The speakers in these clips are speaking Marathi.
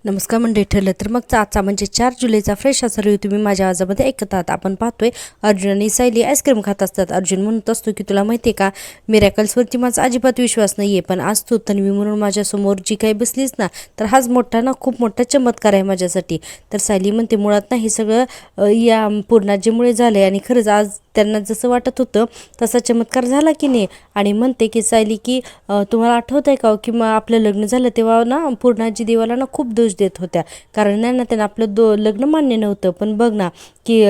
नमस्कार मंडळी, ठरलं तर मग आजचा म्हणजे 4 जुलैचा फ्रेश असा रिव्ह्यू तुम्ही माझ्या आवाजामध्ये ऐकत आहात. आपण पाहतोय अर्जुन आणि सायली आईस्क्रीम खात असतात. अर्जुन म्हणत असतो की तुला माहिती आहे का, मिरॅकल्सवरती माझा अजिबात विश्वास नाही आहे, पण आज तू तन्वी म्हणून माझ्यासमोर जी काही बसलीस ना, तर हाच मोठा ना खूप मोठा चमत्कार आहे माझ्यासाठी. तर सायली म्हणते मुळात ना हे सगळं या पूर्णाजीमुळे झालं आहे आणि खरंच आज त्यांना जसं वाटत होतं तसा चमत्कार झाला की नाही. आणि म्हणते की सायली की तुम्हाला आठवत आहे का की मग आपलं लग्न झालं तेव्हा ना पूर्णाजी देवाला ना खूप दोष देत होत्या, कारण ना त्यांना आपलं लग्न मान्य नव्हतं. पण बघ ना की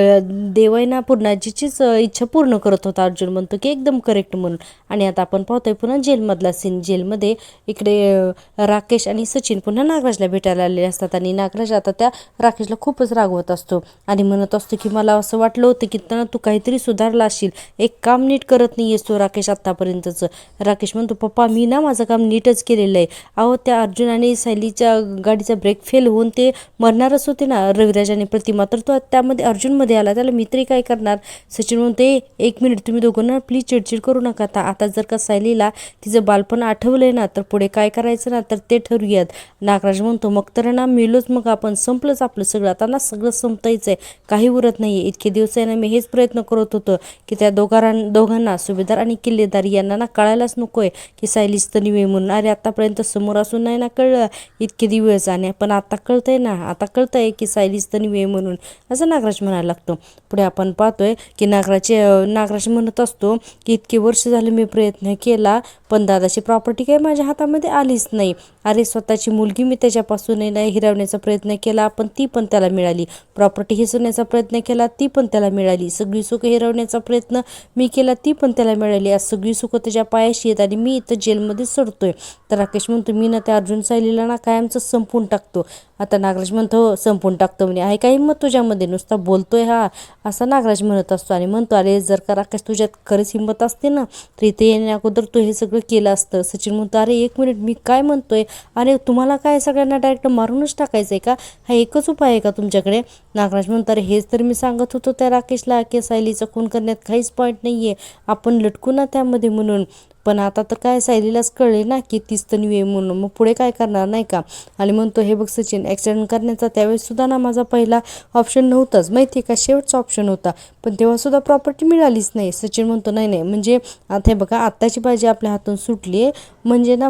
देव आहे ना पूर्णाजीचीच इच्छा पूर्ण करत होता. अर्जुन म्हणतो की एकदम करेक्ट म्हणून. आणि आता आपण पाहतोय पुन्हा जेलमधला सीन. जेलमध्ये इकडे राकेश आणि सचिन पुन्हा नागराजला भेटायला आलेले असतात आणि नागराज आता त्या राकेशला खूपच रागवत असतो आणि म्हणत असतो की मला असं वाटलं होतं की तू काहीतरी सुधारला असशील, एक काम नीट करत नाही आहेस तो राकेश आत्तापर्यंतचं. राकेश म्हणतो पप्पा मी ना माझं काम नीटच केलेलं आहे. अहो त्या अर्जुन आणि सायलीच्या गाडीचा ब्रेक फेल होऊन ते मरणारच होते ना रविराज आणि प्रतिमा, तर तो त्यामध्ये अर्जुनमध्ये आला, त्याला मी तरी काय करणार. सचिन म्हणते एक मिनिट तुम्ही दोघं ना प्लीज चिडचिड करू नका. आता जर का सायलीला तिचं बालपण आठवलंय ना तर पुढे काय करायचं ना तर ते ठरवूयात. नागराज म्हणतो मग तर ना मेलोच, मग आपण संपलंच आपलं सगळं, आता ना सगळं संपतायचं आहे, काही उरत नाही आहे. इतके दिवस आहे ना मी हेच प्रयत्न करत होतो की त्या दोघांना सुभेदार आणि किल्लेदार यांना ना कळायलाच नको आहे की सायलीच तन्वी आहे म्हणून. अरे आतापर्यंत समोर असून नाही ना कळलं इतके दिवस, आणि पण आता कळतंय ना, आता कळतंय की सायलीच तन्वी आहे म्हणून, असं नागराज म्हणायला लागतो. पुढे आपण पाहतोय की नागराज म्हणत असतो की इतके वर्ष झाले मी प्रयत्न केला पण दादाची प्रॉपर्टी काही माझ्या हातामध्ये आलीच नाही. अरे स्वतःची मुलगी मी त्याच्यापासून नाही हिरवण्याचा प्रयत्न केला पण ती पण त्याला मिळाली, प्रॉपर्टी हिसवण्याचा प्रयत्न केला ती पण त्याला मिळाली, सगळी सुख हिरवण्याचा प्रयत्न मी केला ती पण त्याला मिळाली. आज सगळी सुख त्याच्या पायाशी येत आणि मी इथं जेलमध्ये सडतोय. तर राकेश म्हणतो मी ना त्या अर्जुन सायलीला ना कायमचं संपवून टाकतो. आता नागराज म्हणतो हो संपवून टाकतो म्हणे, आहे काय हिंमत तुझ्यामध्ये, नुसता बोलतोय हा, असा नागराज म्हणत असतो. आणि म्हणतो अरे जर का राकेश तुझ्यात खरंच हिंमत असते ना तर इथे येण्या अगोदर तू हे सगळं केलं असतं. सचिन म्हणतो अरे एक मिनिट मी काय म्हणतोय, अरे तुम्हाला काय सगळ्यांना डायरेक्ट मारूनच टाकायचं आहे का, हा एकच उपाय आहे का तुमच्याकडे. नागराज म्हणतो अरे हेच तर मी सांगत होतो त्या राकेशला की सायलीचा खून करण्यात काहीच पॉईंट नाही आहे, आपण लटकू ना त्यामध्ये म्हणून. पण आता तर काय सायलीलाच कळले ना की तीच तन्वी आहे म्हणून, मग पुढे काय करणार नाही का. आणि म्हणतो हे बघ सचिन, ॲक्सिडेंट करण्याचा त्यावेळेस सुद्धा ना माझा पहिला ऑप्शन नव्हताच माहिती आहे का, शेवटचा ऑप्शन होता, पण तेव्हासुद्धा प्रॉपर्टी मिळालीच नाही. सचिन म्हणतो नाही नाही म्हणजे आता हे बघा आत्ताची बाजी आपल्या हातून सुटली आहे, म्हणजे ना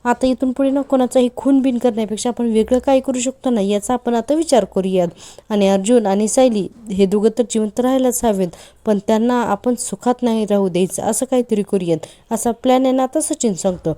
आता इथून पुढे ना कोणाचाही खून बिन करण्यापेक्षा आपण वेगळं काय करू शकतो ना याचा आपण आता विचार करूयात. आणि अर्जुन आणि सायली हे दोघं तर जिवंत राहायलाच हवेत, पण त्यांना आपण सुखात नाही राहू द्यायचं, असं काहीतरी करूयात असा प्लॅन आहे ना आता सचिन सांगतो.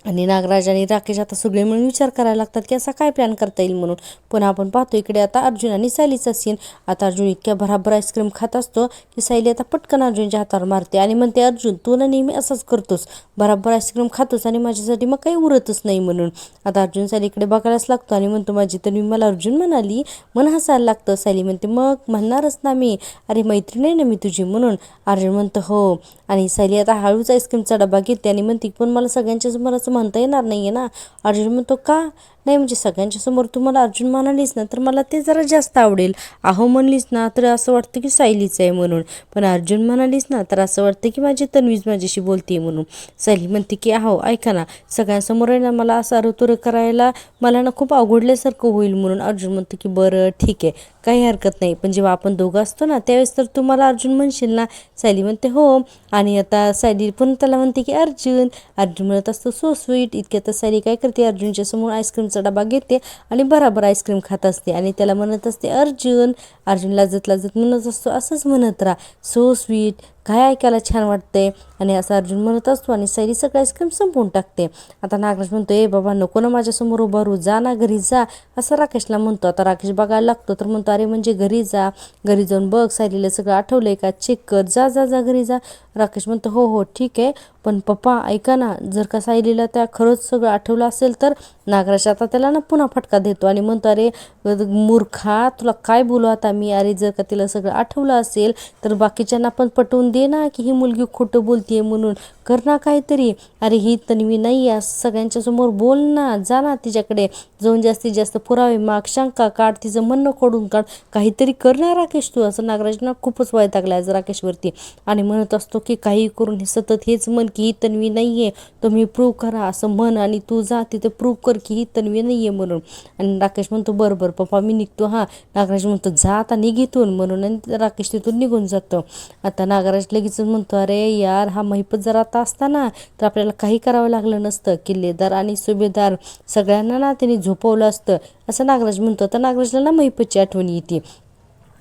आणि नागराज आणि राकेश आता सगळे मिळून विचार करायला लागतात की असा काय प्लॅन करता येईल म्हणून. पण आपण पाहतो इकडे आता अर्जुन आणि सायलीचा सीन. आता अर्जुन इतक्या भराभर आईस्क्रीम खात असतो की सायली आता पटकन अर्जुनच्या हातावर मारते आणि म्हणते अर्जुन तू ना नेहमी असंच करतोस, भराभर आईस्क्रीम खातोस आणि माझ्यासाठी मग काही उरतच नाही म्हणून. आता अर्जुन सायलीकडे बघायलाच लागतो आणि म्हणतो माझी तर मी मला अर्जुन म्हणाली, मन हसायला लागतं. सायली म्हणते मग म्हणणारच ना मी, अरे मैत्रीण आहे ना मी तुझी म्हणून. अर्जुन म्हणतो हो. आणि सायली आता हळूच आईस्क्रीमचा डबा घेते आणि म्हणते पण मला सगळ्यांच्या समोर म्हणता येणार नाही आहे ना. अर्जुन म्हणतो का नाही, म्हणजे सगळ्यांच्या समोर तू मला अर्जुन म्हणालीस ना तर मला ते जरा जास्त आवडेल, अहो म्हणलीस ना तर असं वाटतं की सायलीच आहे म्हणून, पण अर्जुन म्हणालीस ना तर असं वाटतं की माझी तन्वीज माझ्याशी बोलते म्हणून. सायली म्हणते की अहो ऐका ना, सगळ्यांसमोर आहे ना मला असं अरुतुरं करायला मला ना खूप अवघडल्यासारखं होईल म्हणून. अर्जुन म्हणतो की बरं ठीक आहे काही हरकत नाही, पण जेव्हा आपण दोघं असतो ना त्यावेळेस तर तू मला अर्जुन म्हणशील ना. सायली म्हणते हो. आणि आता सायली पण त्याला म्हणते की अर्जुन. अर्जुन म्हणत असतो सो स्वीट. इतक्यात सायली काय करते, अर्जुनच्या समोर आईस्क्रीमचा डबा घेते आणि बराबर आईस्क्रीम खात असते आणि त्याला म्हणत असते अर्जुन. अर्जुन लाजत लाजत म्हणत असतो असंच म्हणत राहा, सो स्वीट, काय ऐकायला छान वाटतंय. आणि असं अर्जुन म्हणत असतो आणि सायली सगळं आईस्क्रीम संपवून टाकते. आता नागराज म्हणतो ए बाबा नको ना माझ्यासमोर उभं राहू, जा ना घरी जा, असं राकेशला म्हणतो. आता राकेश बघायला लागतो तर म्हणतो अरे म्हणजे घरी जा, घरी जाऊन बघ सायलीला सगळं आठवलंय का चेक कर, जा जा जा घरी जा. राकेश म्हणतो हो हो ठीक आहे, पण पप्पा ऐका ना, जर का सायलीला त्या खरंच सगळं आठवलं असेल तर. नागराज आता त्याला ना पुन्हा फटका देतो आणि म्हणतो अरे मूर्खा तुला काय बोलू आता मी, अरे जर का तिला सगळं आठवलं असेल तर बाकीच्यांना पण पटवून दे ना की ही मुलगी खोटं बोलतीये म्हणून, कर ना काहीतरी. अरे ही तन्वी नाही आहे सगळ्यांच्या समोर बोल ना, जा ना तिच्याकडे जाऊन जास्तीत जास्त पुरावे माग, शंका काढ, तिचं म्हणणं खोडून काढ, काहीतरी कर ना राकेश तू. असं नागराजना खूपच वैतागला आहे राकेशवरती आणि म्हणत असतो की काही करून हे सतत हेच म्हण की ही तन्वी नाही आहे, तुम्ही प्रूव्ह करा असं म्हण आणि तू जा तिथं प्रूव्ह कर की ही तन्वी नाही आहे म्हणून. आणि राकेश म्हणतो बरं बरं पप्पा मी निघतो हां. नागराज म्हणतो जा आता निघितून म्हणून, आणि राकेश तिथून निघून जातो. आता नागराज लगेच म्हणतो अरे यार हा महिपत जर आता असता ना तर आपल्याला काही करावं लागलं नसतं, किल्लेदार आणि सुभेदार सगळ्यांना ना त्यांनी झोपवलं असतं असं नागराज म्हणतो. तर नागराजला ना महिपतची आठवण येते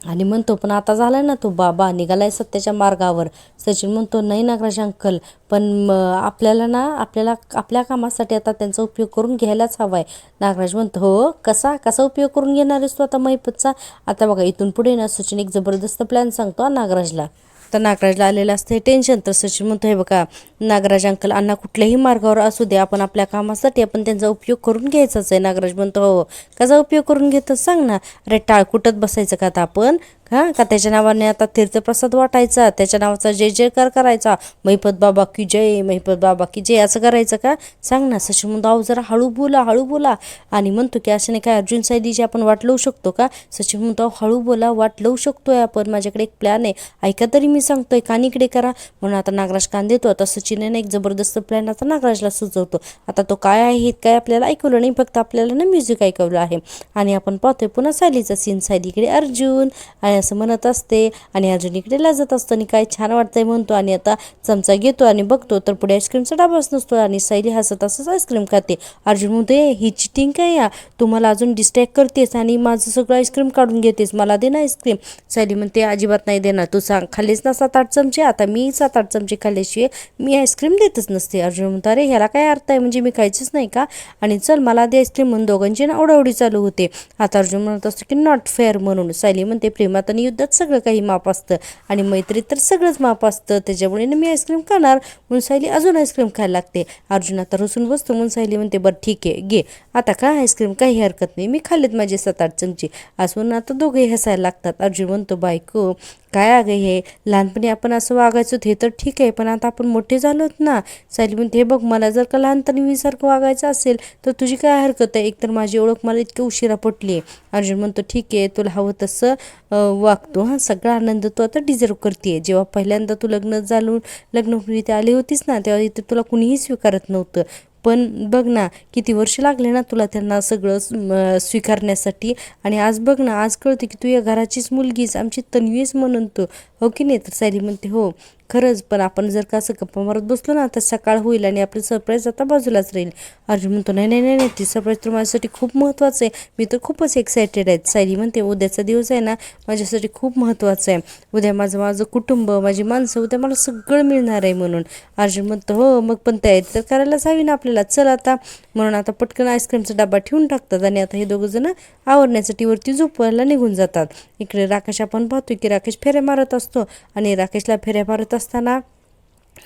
आणि म्हणतो पण आता झालाय ना तो बाबा निघालाय सत्याच्या मार्गावर. सचिन म्हणतो नाही नागराज अंकल, पण आपल्याला ना आपल्या कामासाठी आता त्यांचा उपयोग करून घ्यायलाच हवा आहे. नागराज म्हणतो हो कसा उपयोग करून घेणार आहेस तू आता महिपतचा. आता बघा इथून पुढे ना सचिन एक जबरदस्त प्लॅन सांगतो नागराजला. तर नागराजला आलेलं असतं हे टेन्शन. तर सचिन म्हणतो हे बघा नागराज अंकल अण्णा कुठल्याही मार्गावर असू दे आपण आपल्या कामासाठी आपण त्यांचा उपयोग करून घ्यायचाच आहे. नागराज म्हणतो हो कसा उपयोग करून घेतो सांग ना. अरे टाळ कुठत बसायचं का आता आपण का त्याच्या नावाने आता तीर्थप्रसाद वाटायचा, त्याच्या नावाचा जय जयकार करायचा, महिपत बाबा की जय, महिपत बाबा की जय असं करायचं का सांग ना. सचिन म्हणतो अहो जरा हळू बोला आणि म्हणतो की अशाने काय अर्जुन सायलीची आपण वाट लावू शकतो का. सचिन म्हणतो हळू बोला वाट लावू शकतोय आपण, माझ्याकडे एक प्लॅन आहे ऐका तरी मी सांगतोय कान इकडे करा. म्हणून आता नागराज कान देतो. आता सचिनने एक जबरदस्त प्लॅन आता नागराजला सुचवतो. आता तो काय आहे काय आपल्याला ऐकवलं नाही, फक्त आपल्याला ना म्युझिक ऐकवलं आहे. आणि आपण पाहतोय पुन्हा सायलीचा सीन. सायलीकडे अर्जुन आणि असं म्हणत असते आणि अर्जुन इकडे लाजत असतो आणि काय छान वाटतंय म्हणतो आणि आता चमचा घेतो आणि बघतो तर पुढे आईस्क्रीमचा डबाच नसतो आणि सायली हसत असंच आईस्क्रीम खाते. अर्जुन म्हणतो ही चिटिंग काय या, तू मला अजून डिस्ट्रॅक्ट करतेस आणि माझं सगळं आईस्क्रीम काढून घेतेस, मला दे ना आईस्क्रीम. सायली म्हणते अजिबात नाही देणार, तू सांग खाल्लीस ना 7-8 चमचे, आता मी 7-8 चमचे खाल्ल्याशिवाय मी आईस्क्रीम देतच नसते. अर्जुन म्हणतो अरे ह्याला काय अर्थ आहे, म्हणजे मी खायचीच नाही का आणि चल मला दे आईस्क्रीम म्हणून दोघांची ना ओढाओढी चालू होते. आता अर्जुन म्हणत असतो की नॉट फेअर म्हणून. सायली म्हणते प्रेमात आणि युद्धात सगळं काही माप असतं आणि मैत्रीत तर सगळंच माप असतं, त्याच्यामुळे मी आईस्क्रीम खाणार. म्हणून सायली अजून आईस्क्रीम खायला लागते. अर्जुन आता रुसून बसतो. म्हणून सायली म्हणते बरं ठीक आहे घे आता काय आईस्क्रीम, काही हरकत नाही, मी खाल्लेत माझे 7-8 चमचे असं म्हणून आता दोघेही हसायला लागतात. अर्जुन म्हणतो बायको काय अगं हे लहानपणी आपण असं वागायचो हे तर ठीक आहे, पण आता आपण मोठे झालोत ना. सायली म्हणते हे बघ मला जर का लहानपणीसारखं वागायचं असेल तर तुझी काय हरकत आहे, एकतर माझी ओळख मला इतकी उशिरा पटली आहे. अर्जुन म्हणतो ठीक आहे तुला हवं तसं वागतो हां, सगळा आनंद तू आता डिझर्व करते. जेव्हा पहिल्यांदा तू लग्न इथे आली होतीस ना तेव्हा इथे तुला कुणीही स्वीकारत नव्हतं, पण बघ ना किती वर्ष लागले ना तुला त्यांना सगळं स्वीकारण्यासाठी आणि आज बघ ना आज कळते की तू या घराचीच मुलगीच आमची तन्वीच म्हणून तू हो की नाही. तर सायली म्हणते हो खरंच, पण आपण जर का असं गप्पा मारत बसलो ना तर सकाळ होईल आणि आपलं सरप्राईज आता बाजूलाच राहील. अर्जुन म्हणतो नाही नाही नाही नाही ती सरप्राईज तर माझ्यासाठी खूप महत्त्वाचं आहे, मी तर खूपच एक्सायटेड आहे. सायली म्हणते उद्याचा दिवस आहे ना माझ्यासाठी खूप महत्त्वाचं आहे, उद्या माझं कुटुंब माझी माणसं उद्या मला सगळं मिळणार आहे म्हणून. अर्जुन म्हणतो हो मग पण तयारी तर करायलाच हवी ना आपल्याला, चल आता. म्हणून आता पटकन आईस्क्रीमचा डबा ठेवून टाकतात आणि आता हे दोघं जण आवरण्यासाठी वरती झोपायला निघून जातात. इकडे राकेश आपण पाहतो की राकेश फेऱ्या मारत असतो आणि राकेशला फेऱ्या मारत असताना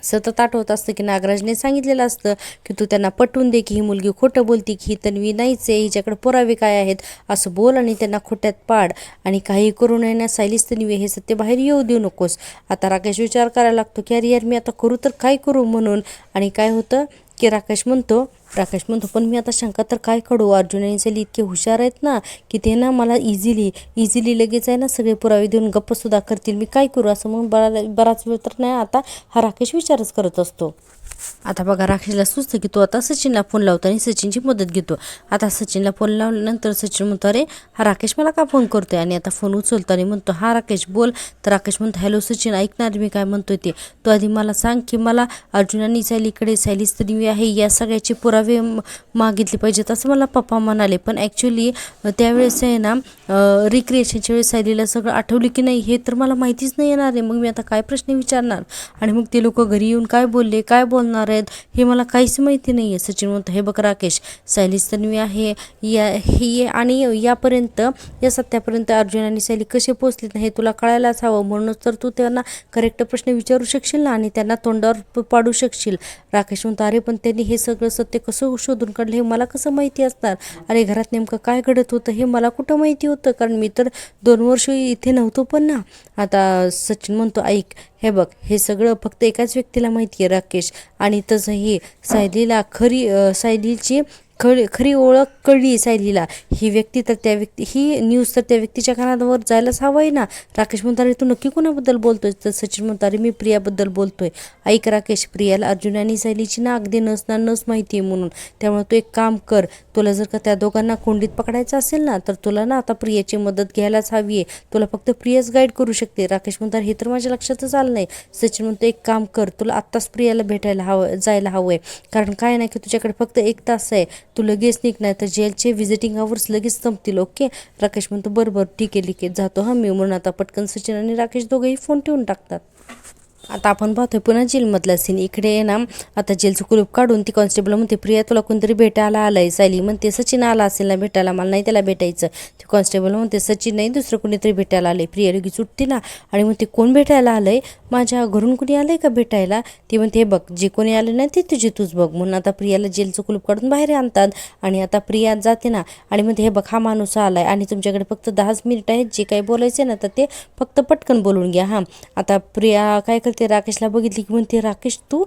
सतत आठवत असतं की नागराजने सांगितलेलं असतं की तू त्यांना पटवून दे की ही मुलगी खोटं बोलती, की ही तन्वी नाहीच आहे, हिच्याकडे पुरावे काय आहेत असं बोल आणि त्यांना खोट्यात पाड आणि काही करू नये ना सायलीच तन्वी हे सत्य बाहेर येऊ देऊ नकोस. आता राकेश विचार करायला लागतो की अरे यार मी आता करू तर काय करू म्हणून. आणि काय होतं की राकेश म्हणतो पण मी आता शंका तर काय काढू, अर्जुन आणि सायली इतके हुशार आहेत ना की ते ना मला इझिली लगेच आहे ना सगळे पुरावे देऊन गप्पसुद्धा करतील, मी काय करू असं म्हणून बराच वेळ तर नाही आता हा राकेश विचारच करत असतो. आता बघा राकेशला सुचतं की तो आता सचिनला फोन लावतो आणि सचिनची मदत घेतो. आता सचिनला फोन लावल्यानंतर सचिन म्हणतो अरे हा राकेश मला का फोन करतोय, आणि आता फोन उचलतो आणि म्हणतो हा राकेश बोल. तर राकेश म्हणतो हॅलो सचिन ऐकणार मी काय म्हणतोय ते, तो आधी मला सांग की मला अर्जुन आणि सायलीकडे सायलीच तन्वी आहे या सगळ्याचे पुरावे मागितले पाहिजेत असं मला पप्पा म्हणाले, पण ॲक्च्युली त्यावेळेस आहे ना रिक्रिएशनच्या वेळेस सायलीला सगळं आठवली की नाही हे तर मला माहितीच नाही येणार आहे, मग मी आता काय प्रश्न विचारणार आणि मग ते लोक घरी येऊन काय बोलले काय बोलणार आहेत हे मला काहीच माहिती नाही आहे. सचिन म्हणतो हे बघ राकेश सायलीच तन्वी आहे ही आणि या सत्यापर्यंत अर्जुन आणि सायली कसे पोचले ना हे तुला कळायलाच हवं, म्हणूनच तर तू त्यांना करेक्ट प्रश्न विचारू शकशील ना आणि त्यांना तोंडावर पाडू शकशील. राकेश म्हणतो अरे पण त्यांनी हे सगळं सत्य कसं शोधून काढलं हे मला कसं माहिती असणार? अरे घरात नेमकं काय घडत होतं हे मला कुठं माहिती होतं? कारण मी तर 2 वर्ष इथे नव्हतो पण ना. आता सचिन म्हणतो ऐक, हे बघ हे सगळं फक्त एकाच व्यक्तीला माहिती आहे, राकेश. आणि तसं हे सायलीला सायलीची खरी ओळख कळली सायलीला. ही न्यूज तर त्या व्यक्तीच्या कानावर जायलाच हवं आहे ना. राकेश म्हणतो अरे तू नक्की कोणाबद्दल बोलतोय? तर सचिन म्हणतो अरे मी प्रियाबद्दल बोलतोय. ऐक राकेश, प्रियाला अर्जुन आणि सायलीची ना अगदी नस माहिती आहे म्हणून. त्यामुळे तू एक काम कर, तुला जर का त्या दोघांना कोंडीत पकडायचं असेल ना तर तुला ना आता प्रियाची मदत घ्यायलाच हवी आहे. तुला फक्त प्रियाच गाईड करू शकते. राकेश म्हणतात हे तर माझ्या लक्षातच आलं नाही. सचिन म्हणतो एक काम कर, तुला आत्ताच प्रियाला भेटायला जायला हवं आहे. कारण काय नाही की तुझ्याकडे फक्त 1 तास आहे. तू लगेच निघणार तर जेलचे व्हिजिटिंग आवर्स लगेच संपतील. ओके. राकेश म्हणतो बरं ठीक आहे जातो हा मी. म्हणून आता पटकन सचिन आणि राकेश दोघंही फोन ठेवून टाकतात. आता आपण पाहतोय पुन्हा जेलमधला सीन. इकडे ना आता जेलचं कुलूप काढून ती कॉन्स्टेबल म्हणते प्रिया तुला कोणतरी भेटायला आलंय. सायली म्हणते सचिन आला असेल ना भेटायला, मला नाही त्याला भेटायचं. ती कॉन्स्टेबल म्हणते सचिन नाही दुसरं कोणीतरी भेटायला आलंय. प्रिया लगेच उठते ना आणि म्हणते कोण भेटायला आलंय? माझ्या घरून कोणी आलंय का भेटायला? ती म्हणते हे बघ जे कोणी आले नाही ते तुझी तूच बघ. म्हणून आता प्रियाला जेलचं कुलूप काढून बाहेर आणतात आणि आता प्रिया जाते ना आणि म्हणते हे बघ हा माणूस आलाय आणि तुमच्याकडे फक्त 10 मिनिट आहेत, जे काही बोलायचे ना तर ते फक्त पटकन बोलून घ्या हां. आता प्रिया काय करते, राकेशला बघितली की म्हणते राकेश तू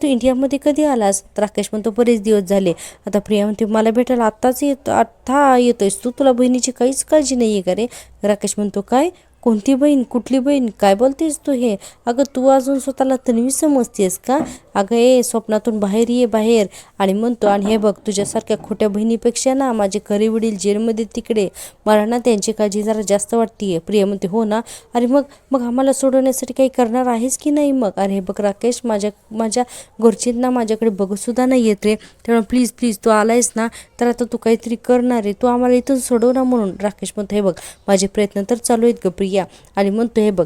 इंडियामध्ये कधी आलास? तर राकेश म्हणतो बरेच दिवस झाले. आता प्रिया म्हणते मला भेटायला आत्ता येतोयस तू? तुला बहिणीची काहीच काळजी नाही आहे का रे? राकेश म्हणतो काय? कोणती बहीण? कुठली बहीण? काय बोलतेस तू हे? अगं तू अजून स्वतःला तन्वी समजतेस का? अगं स्वप्नातून बाहेर ये बाहेर. आणि म्हणतो आणि हे बघ तुझ्यासारख्या खोट्या बहिणीपेक्षा ना माझे खरे वडील जेलमध्ये तिकडे, मला ना त्यांची काळजी जरा जास्त वाटतीये. प्रिया म्हणते हो ना. अरे मग आम्हाला सोडवण्यासाठी काही करणार आहेस की नाही मग? अरे बघ राकेश माझ्या घरच्यांना माझ्याकडे बघतसुद्धा नाही येत रे. त्यामुळे प्लीज तू आलायस ना तर आता तू काहीतरी करणार आहे, तू आम्हाला इथून सोडव ना. म्हणून राकेश म्हणतो हे बघ माझे प्रयत्न तर चालू आहेत ग प्रिया. आणि म्हणतो हे बघ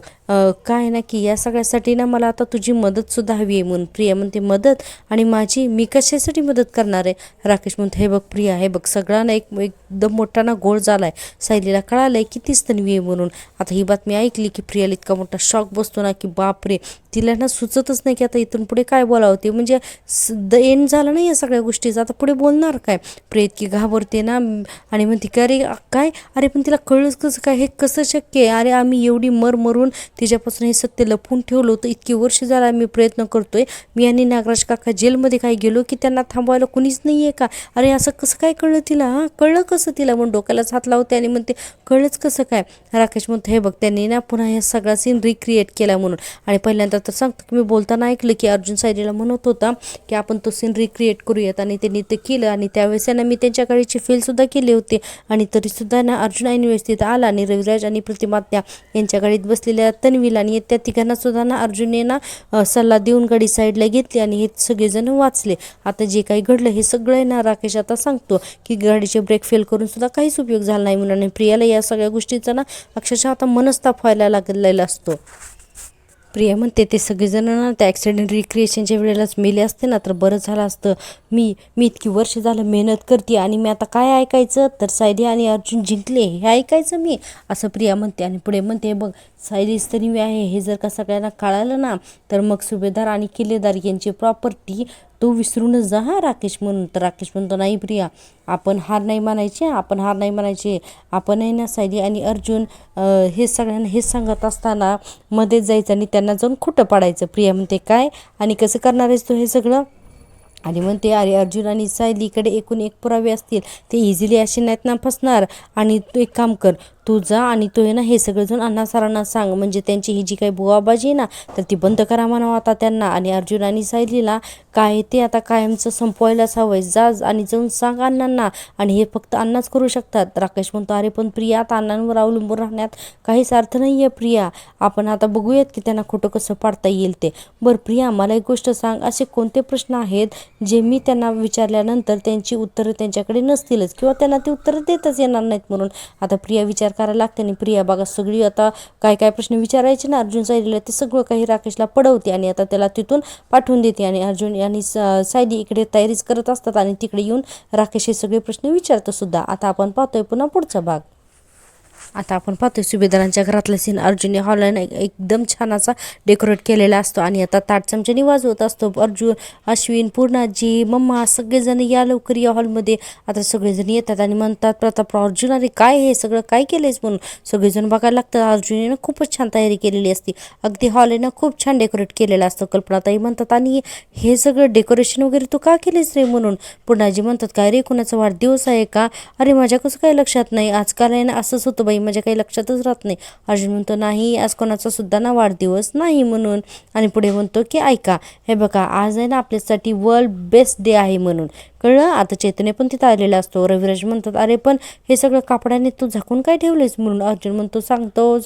काय ना की या सगळ्यासाठी ना मला आता तुझी मदतसुद्धा हवी आहे. म्हणून प्रिया म्हणते मदत? आणि मी कशासाठी मदत करणार आहे? राकेश म्हणतो हे बघ प्रिया, हे बघ सगळा ना एकदम मोठा ना गोळ झालाय. सायलीला कळालंय कितीच तन्वी आहे म्हणून. आता ही बातमी ऐकली की प्रियाला इतका मोठा शॉक बसतो ना की बापरे, तिला ना सुचतच नाही की आता इथून पुढे काय बोलावं. ते म्हणजे एंड झालं नाही या सगळ्या गोष्टीचं, आता पुढे बोलणार काय? प्रिया इतकी घाबरते ना आणि म्हणते की अरे काय, अरे पण तिला कळलंच कसं काय? हे कसं शक्य आहे? अरे आम्ही एवढी मरून तिच्यापासून हे सत्य लपवून ठेवलं होतं. इतकी वर्ष झाला मी प्रयत्न करतोय. मी आणि नागराज काका जेलमध्ये काय गेलो की त्यांना थांबवायला कुणीच नाही आहे का? अरे असं कसं काय कळलं तिला? हां कळलं कसं तिला? म्हणून डोक्यालाच हात लावते आणि म्हणते कळलंच कसं काय? राकेश म्हणतो हे बघ त्यांनी ना पुन्हा हे सगळा सीन रिक्रिएट केला म्हणून. आणि पहिल्यांदा तर सांगतो की मी बोलताना ऐकलं की अर्जुन सायलीला म्हणत होता की आपण तो सीन रिक्रिएट करूयात आणि त्यांनी ते केलं. आणि त्यावेळेस ना मी त्यांच्या गाडीची फेलसुद्धा केली होती आणि तरीसुद्धा ना अर्जुन ऐन व्यवस्थित आला आणि रविराज आणि प्रतिमात्या यांच्या गाडीत बसलेल्या तन्वीला आणि त्या तिघांना सुद्धा ना अर्जुनने ना सल्ला देऊन गाडी साईडला घेतली आणि हे सगळेजण वाचले. आता जे काही घडलं हे सगळं ना राकेश आता सांगतो की गाडीचे ब्रेक फेल करून सुद्धा काहीच उपयोग झाला नाही म्हणून. आणि प्रियाला या सगळ्या गोष्टीचा ना अक्षरशः आता मनस्ताप व्हायला लागलेला असतो. प्रिया म्हणते ते सगळेजण ना त्या ॲक्सिडेंट रिक्रिएशनच्या वेळेलाच मेले असते ना तर बरं झालं असतं. मी इतकी वर्ष झालं मेहनत करते आणि मी आता काय ऐकायचं? तर सायली आणि अर्जुन जिंकले हे ऐकायचं मी? असं प्रिया म्हणते. आणि पुढे म्हणते बघ सायलीच तन्वी आहे हे जर का सगळ्यांना कळालं ना तर मग सुभेदार आणि किल्लेदार यांची प्रॉपर्टी तो विसरूनच जा हा राकेश. म्हणून तर राकेश म्हणतो नाही प्रिया, आपण हार नाही मानायचे. आपण आहे ना सायली आणि अर्जुन हे सगळ्यांना हेच सांगत असताना मध्ये जायचं आणि त्यांना जाऊन खोटं पाडायचं. प्रिया म्हणते काय आणि कसं करणार आहेस तू हे सगळं? आणि म्हणते अरे अर्जुन आणि सायलीकडे एकूण एक पुरावे असतील, ते इझिली असे नाहीत ना फसणार. आणि तू एक काम कर, तू जा आणि तो आहे ना हे सगळेजण अण्णा सरांना सांग, म्हणजे त्यांची ही जी काही बुवाबाजी आहे ना तर ती बंद करा म्हणावं आता त्यांना. आणि अर्जुन आणि सायलीला काय ते आता कायमचं संपवायलाच हवंय. जा आणि जाऊन सांग अण्णांना. आणि हे फक्त अण्णाच करू शकतात. राकेश म्हणतो अरे पण प्रिया आता अण्णांवर अवलंबून राहण्यात काहीच अर्थ नाही आहे प्रिया. आपण आता बघूयात की त्यांना खोटं कसं पाडता येईल ते. बरं प्रिया मला एक गोष्ट सांग, असे कोणते प्रश्न आहेत जे मी त्यांना विचारल्यानंतर त्यांची उत्तरं त्यांच्याकडे नसतीलच किंवा त्यांना ती उत्तरं देतच येणार नाहीत? म्हणून आता प्रिया विचार करायला लागते. आणि प्रिया बघा सगळी आता काय प्रश्न विचारायचे ना अर्जुन सायलीला ते सगळं काही राकेशला पडवते आणि आता त्याला तिथून पाठवून देते. आणि अर्जुन आणि सायली इकडे तयारीच करत असतात आणि तिकडे येऊन राकेश हे सगळे प्रश्न विचारतो सुद्धा. आता आपण पाहतोय पुन्हा पुढचा भाग. आता आपण पाहतोय सुभेदारांच्या घरातला सीन. अर्जुनने हॉलने एकदम छान असा डेकोरेट केलेला असतो आणि आता ताट चमच्याने वाजवत असतो. अर्जुन, अश्विन, पूर्णाजी, मम्मा सगळेजण या लवकर या हॉलमध्ये. आता सगळेजण येतात आणि म्हणतात प्रताप, अर्जुन अरे काय हे सगळं काय केलंयस म्हणून सगळेजण बघायला लागतात. अर्जुनने खूपच छान तयारी केलेली असते. अगदी हॉलने खूप छान डेकोरेट केलेलं असतं. कल्पनाताई म्हणतात आणि हे सगळं डेकोरेशन वगैरे तू का केलेस रे म्हणून. पूर्णाजी म्हणतात काय रे कुणाचा वाढदिवस आहे का. अरे माझ्या कसं काही लक्षात नाही. आजकाल आहे ना असंच होतं बाई, माझ्या काही लक्षातच राहत नाही. अर्जुन म्हणतो नाही आज कोणाचा सुद्धा ना वाढदिवस नाही म्हणून. आणि पुढे म्हणतो की ऐका हे बघा आज आहे ना आपल्यासाठी वर्ल्ड बेस्ट डे आहे म्हणून, कळलं. आता चैतन्य पण तिथं आलेला असतो. रविराज म्हणतात अरे पण हे सगळं कापडाने तू झाकून काय ठेवलेस म्हणून. अर्जुन म्हणतो सांगतो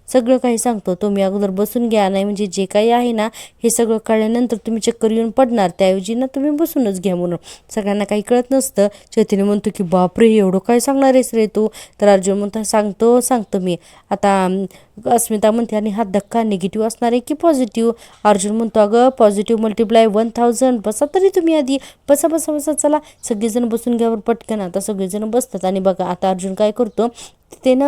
सगळं काही सांगतो, तुम्ही अगोदर बसून घ्या, नाही म्हणजे जे काही आहे ना हे सगळं कळल्यानंतर तुम्ही चक्कर येऊन पडणार, त्याऐवजी ना तुम्ही बसूनच घ्या म्हणून. सगळ्यांना काही कळत नसतं. चैतन्य म्हणतो की बापरे एवढं काय सांगणार आहेस रे तू. तर अर्जुन म्हणतो सांगतो मी. आता अस्मिता म्हणते आणि हा धक्का निगेटिव्ह असणार आहे की पॉझिटिव्ह. अर्जुन म्हणतो अगं पॉझिटिव्ह मल्टिप्लाय 1000. बसा तरी तुम्ही आधी, बसा चला सगळेजण बसून घ्यावर पटकन. आता सगळेजण बसतात आणि बघा आता अर्जुन काय करतो ते ना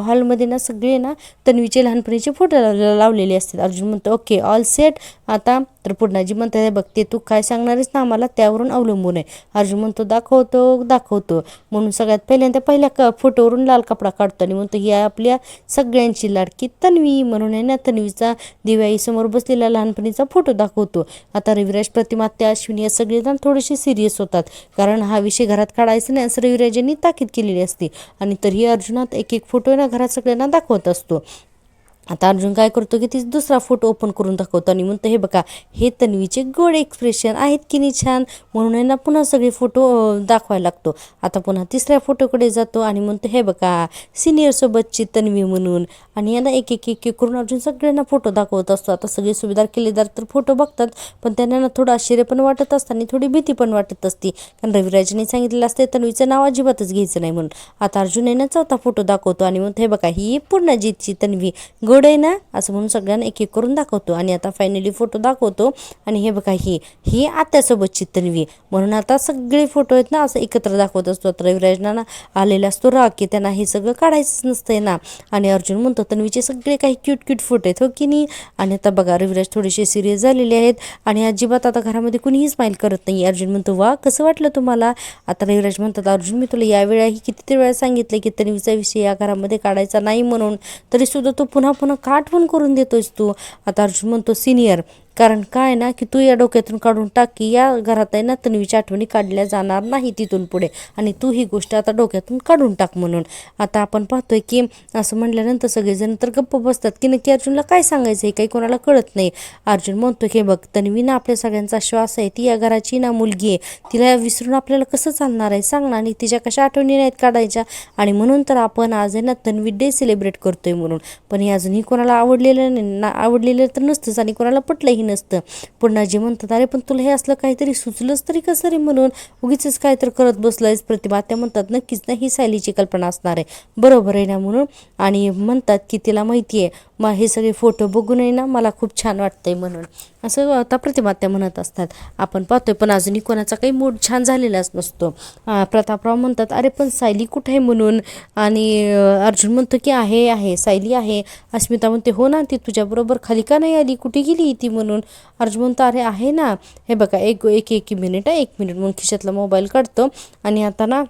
हॉलमध्ये ना सगळे ना तन्वीचे लहानपणीचे फोटो लावलेले असतात. अर्जुन म्हणतो ओके ऑल सेट. आता तर पूर्णाजी म्हणतात बघते तू काय सांगणार आहेस ना आम्हाला त्यावरून अवलंबून आहे. अर्जुन म्हणतो दाखवतो म्हणून सगळ्यात पहिल्या फोटोवरून लाल कपडा काढतो आणि म्हणतो ही आपल्या सगळ्यांची लाडकी तन्वी म्हणून आहे ना तन्वीचा दिवाळीसमोर बसलेला लहानपणीचा फोटो दाखवतो. आता रविराज, प्रतिमा, त्या अश्विनी या सगळेजण थोडेसे सिरियस होतात कारण हा विषय घरात काढायचा नाही असं रविराजांनी ताकीद केलेली असते. आणि तरीही अर्जुनात एक फोटो ना घरात सगळ्यांना दाखवत असतो. आता अर्जुन काय करतो की ती दुसरा फोटो ओपन करून दाखवतो आणि म्हणतो हे बघा हे तन्वीचे गोड एक्सप्रेशन आहेत की नाही छान, म्हणून आहे ना पुन्हा सगळे फोटो दाखवायला लागतो. आता पुन्हा तिसऱ्या फोटोकडे जातो आणि म्हणतो हे बघा सिनियरसोबतची तन्वी म्हणून. आणि यांना एक करून अर्जुन सगळ्यांना फोटो दाखवत असतो. आता सगळे सुभेदार केलेदार तर फोटो बघतात पण त्यांना ना थोडं आश्चर्य पण वाटत असतं आणि थोडी भीती पण वाटत असते कारण रविराजने सांगितलेलं असते तन्वीचं नाव अजिबातच घ्यायचं नाही म्हणून. आता अर्जुन आहे ना चौथा फोटो दाखवतो आणि म्हणतो हे बघा ही पूर्णाजीतची तन्वी गोड आहे ना असं म्हणून सगळ्यांना एक करून दाखवतो. आणि आता फायनली फोटो दाखवतो आणि हे बघा ही आत्यासोबतची तन्वी म्हणून. आता सगळे फोटो आहेत ना असं एकत्र दाखवत असतो. आता रविराजना ना आलेला असतो राग की त्यांना हे सगळं काढायचंच नसतंय ना. आणि अर्जुन म्हणतो तन्वीचे सगळे काही क्यूट फोटो आहेत हो की नाही. आणि आता बघा रविराज थोडेसे सिरियस झालेले आहेत आणि अजिबात आता घरामध्ये कुणीही स्माईल करत नाही. अर्जुन म्हणतो वा कसं वाटलं तुम्हाला. आता रविराज म्हणतात अर्जुन मी तुला यावेळेही किती वेळा सांगितलं की तन्वीचा विषय या घरामध्ये काढायचा नाही म्हणून, तरी सुद्धा तू पुन्हा का आठवण करून देतोयस तू. आता अर्जुन म्हणतो सिनियर कारण काय ना की तू या डोक्यातून काढून टाक की या घरात आहे ना तन्वीच्या आठवणी काढल्या जाणार नाही तिथून पुढे आणि तू ही गोष्ट आता डोक्यातून काढून टाक म्हणून. आता आपण पाहतोय की असं म्हटल्यानंतर सगळेजण तर गप्प बसतात की नक्की अर्जुनला काय सांगायचं हे काही कोणाला कळत नाही. अर्जुन म्हणतो की बघ तन्वी ना आपल्या सगळ्यांचा श्वास आहे, ती या घराची ना मुलगी आहे, तिला विसरून आपल्याला कसं चालणार आहे सांग ना. आणि तिच्या कशा आठवणी नाहीत काढायच्या आणि म्हणून तर आपण आज आहे ना तन्वी डे सेलिब्रेट करतोय म्हणून. पण हे अजूनही कोणाला आवडलेलं तर नसतंच आणि कोणाला पटलंही नसतं. पूर्णाजी म्हणतात अरे पण तुला हे असलं काहीतरी सुचलंच तरी कसं रे म्हणून, उगीच काय तर करत बसलायस. प्रतिभा त्या म्हणतात नक्कीच ना ही सायलीची कल्पना असणार आहे, बरोबर आहे ना म्हणून. आणि म्हणतात की तिला माहिती आहे मग हे सगळे फोटो बघूनही ना मला खूप छान वाटतंय म्हणून असं आता प्रतिमात्या म्हणत असतात. आपण पाहतोय पण अजूनही कोणाचा काही मूड छान झालेलाच नसतो. प्रतापराव म्हणतात अरे पण सायली कुठे आहे म्हणून. आणि अर्जुन म्हणतो की आहे सायली आहे. अस्मिता म्हणते हो ना ती तुझ्याबरोबर खाली का नाही आली, कुठे गेली ती म्हणून. अर्जुन म्हणतो अरे आहे ना. हे बघा एक मिनिट म्हणून खिशातला मोबाईल काढतो आणि आता ना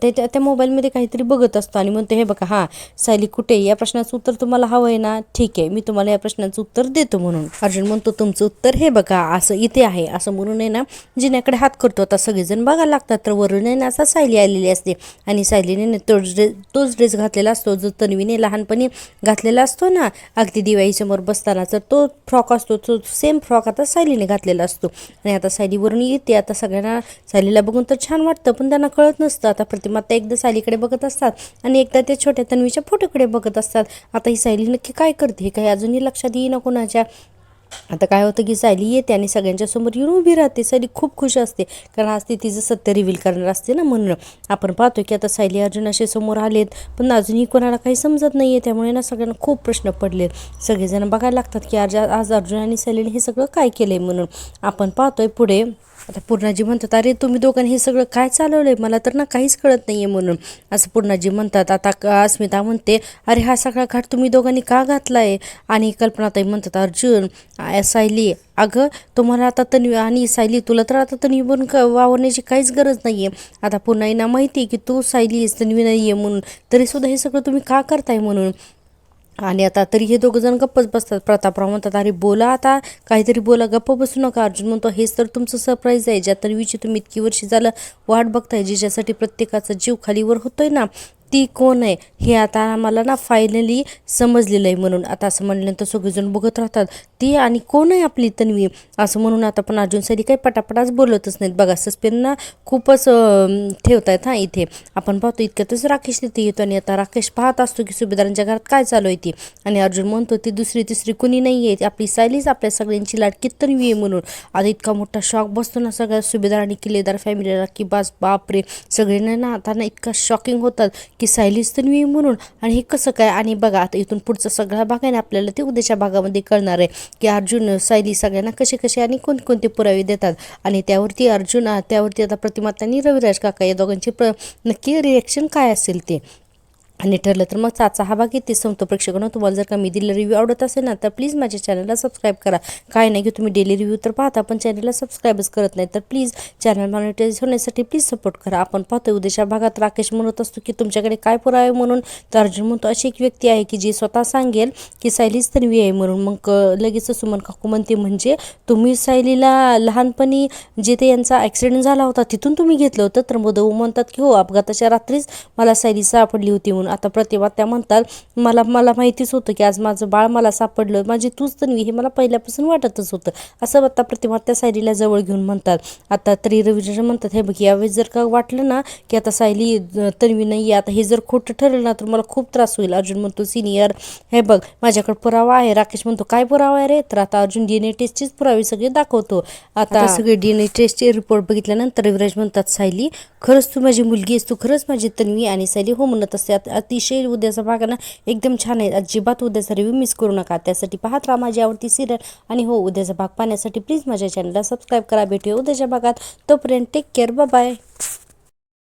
त्या मोबाईलमध्ये काहीतरी बघत असतो आणि म्हणतो हे बघा हां सायली कुठे, या प्रश्नाचं उत्तर तुम्हाला हवं आहे ना, ठीक आहे मी तुम्हाला या प्रश्नाचं उत्तर देतो म्हणून. अर्जुन म्हणतो तुमचं उत्तर हे बघा असं इथे आहे असं म्हणून आहे ना जिन्याकडे हात करतो. आता सगळेजण बघायला लागतात तर वरून आहे ना असा सायली आलेली असते आणि सायलीने तोच ड्रेस घातलेला असतो जो तन्वीने लहानपणी घातलेला असतो ना अगदी दिवाळीसमोर बसताना, तर तो फ्रॉक असतो तो सेम फ्रॉक आता सायलीने घातलेला असतो. आणि आता सायलीवरून येते. आता सगळ्यांना सायलीला बघून तर छान वाटतं पण त्यांना कळत नसतं. आता प्रतिमा त्या एकदा सायलीकडे बघत असतात आणि एकदा त्या छोट्या तन्वीच्या फोटोकडे बघत असतात. आता ही सायली नक्की काय करते हे काही अजूनही लक्षात येईना कोणाच्या. आता काय होतं की सायली येते आणि सगळ्यांच्या समोर येऊन उभी राहते. सायली खूप खुश असते कारण आज ती तिचं सत्य रिव्हील करणार असते ना म्हणून. आपण पाहतो की आता सायली अर्जुन असे समोर आलेत पण अजूनही कोणाला काही समजत नाही आहे. त्यामुळे ना सगळ्यांना खूप प्रश्न पडलेत. सगळेजण बघायला लागतात की आज अर्जुन आणि सायलीने हे सगळं काय केलं आहे म्हणून. आपण पाहतोय पुढे आता पूर्णाजी म्हणतात, अरे तुम्ही दोघांनी हे सगळं काय चालवलंय, मला तर ना काहीच कळत नाहीये म्हणून असं पूर्णाजी म्हणतात. आता अस्मिता म्हणते, अरे हा सगळा घाट तुम्ही दोघांनी का घातलाय? आणि कल्पनाताई म्हणतात, अर्जुन सायली, अगं तुम्हाला आता तन्वी आणि सायली, तुला तर आता तन्वी बनून वावरण्याची काहीच गरज नाहीये. आता पुन्हा माहिती की तू सायली तन्वी नाहीये म्हणून, तरी सुद्धा हे सगळं तुम्ही का करताय म्हणून. आणि आता तरी हे दोघं जण गप्पच बसतात. प्रतापराव म्हणतात, अरे बोला आता, काहीतरी बोला, गप्प बसू नका. अर्जुन म्हणतो, हेच तर तुमचं सरप्राईज आहे, ज्या तन्वीची तुम्ही इतकी वर्षी झालं वाट बघताय, जिच्यासाठी प्रत्येकाचा जीव खालीवर होतोय ना, ती कोण आहे हे आता आम्हाला ना फायनली समजलेलं आहे म्हणून. आता असं म्हणल्यानंतर सगळेजण बघत राहतात, ती आणि कोण आहे आपली तन्वी असं म्हणून. आता पण अर्जुन सायली काही पटापटाच बोलतच नाहीत बघा. सस्पेन्स ना खूपच ठेवतायत हां इथे. आपण पाहतो इतक्यातच राकेश तिथे येतो आणि आता राकेश पाहत असतो की सुभेदारांच्या घरात काय चालू आहे ती. आणि अर्जुन म्हणतो, ती दुसरी तिसरी कुणी नाही आहे, आपली सायलीच आपल्या सगळ्यांची लाडकी तन्वी आहे म्हणून. आता इतका मोठा शॉक बसतो ना सगळ्या सुभेदार आणि किल्लेदार फॅमिलीला की बापरे, सगळ्यांना ना आता ना इतका शॉकिंग होतात की सायलीच तन्वी म्हणून. आणि हे कसं काय. आणि बघा आता इथून पुढचा सगळा भाग आहे ना आपल्याला ते उद्याच्या भागामध्ये कळणार आहे की अर्जुन सायली सगळ्यांना कसे कसे आणि कोणकोणते पुरावे देतात. आणि त्यावरती आता प्रतिमाता आणि रविराज काका या दोघांची नक्की रिॲक्शन काय असेल ते. आणि ठरलं तर मग चाचा हा भाग येते संपतो. प्रेक्षकांनो, तुम्हाला जर का मी दिलेला रिव्ह्यू आवडत असेल ना तर प्लीज माझ्या चॅनलला सबस्क्राईब करा. काय नाही की तुम्ही डेली रिव्ह्यू तर पाहता पण चॅनलला सबस्क्राईबच करत नाही, तर प्लीज चॅनल मॉनिटाईज होण्यासाठी प्लीज सपोर्ट करा. आपण पाहतोय उद्याच्या भागात राकेश म्हणत असतो की तुमच्याकडे काय पुरावे म्हणून. तर अर्जुन म्हणतो, अशी एक व्यक्ती आहे की जी स्वतः सांगेल की सायलीच तन्वी आहे म्हणून. मग लगेच सुमन काकू म्हणते, म्हणजे तुम्ही सायलीला लहानपणी जिथे यांचा ॲक्सिडेंट झाला होता तिथून तुम्ही घेतलं होतं. तर मधू म्हणतात की हो, अपघाताच्या रात्रीच मला सायली सापडली होती म्हणून. आता प्रतिभा त्या म्हणतात, मला माहितीच होतं की आज माझं बाळ मला सापडलं, माझी तूच तन्वी हे मला पहिल्यापासून वाटतच होतं असं आता प्रतिभा त्या सायलीला जवळ घेऊन म्हणतात. आता तरी रविराज म्हणतात, हे बघ यावेळेस जर का वाटलं ना की आता सायली तन्वी नाही आहे, आता हे जर खोटं ठरलं ना तर मला खूप त्रास होईल. अर्जुन म्हणतो, सिनियर हे बघ माझ्याकडे पुरावा आहे. राकेश म्हणतो, काय पुरावा आहे रे. तर आता अर्जुन DNA टेस्टचेच पुरावे सगळे दाखवतो. आता सगळे DNA टेस्टचे रिपोर्ट बघितल्यानंतर रविराज म्हणतात, सायली खरंच तू माझी मुलगी आहेस, तू खरंच माझी तन्वी. आणि सायली हो म्हणत असते. अतिशय उद्याचा भाग ना एकदम छान आहे, अजिबात उद्याचा रिव्ह्यू मिस करू नका. त्यासाठी पाहत राहा माझी आवडती सिरियल. आणि हो, उद्याचा भाग पाहण्यासाठी प्लीज माझ्या चॅनलला सबस्क्राईब करा. भेटूया उद्याच्या भागात, तोपर्यंत टेक केअर, बाय बाय.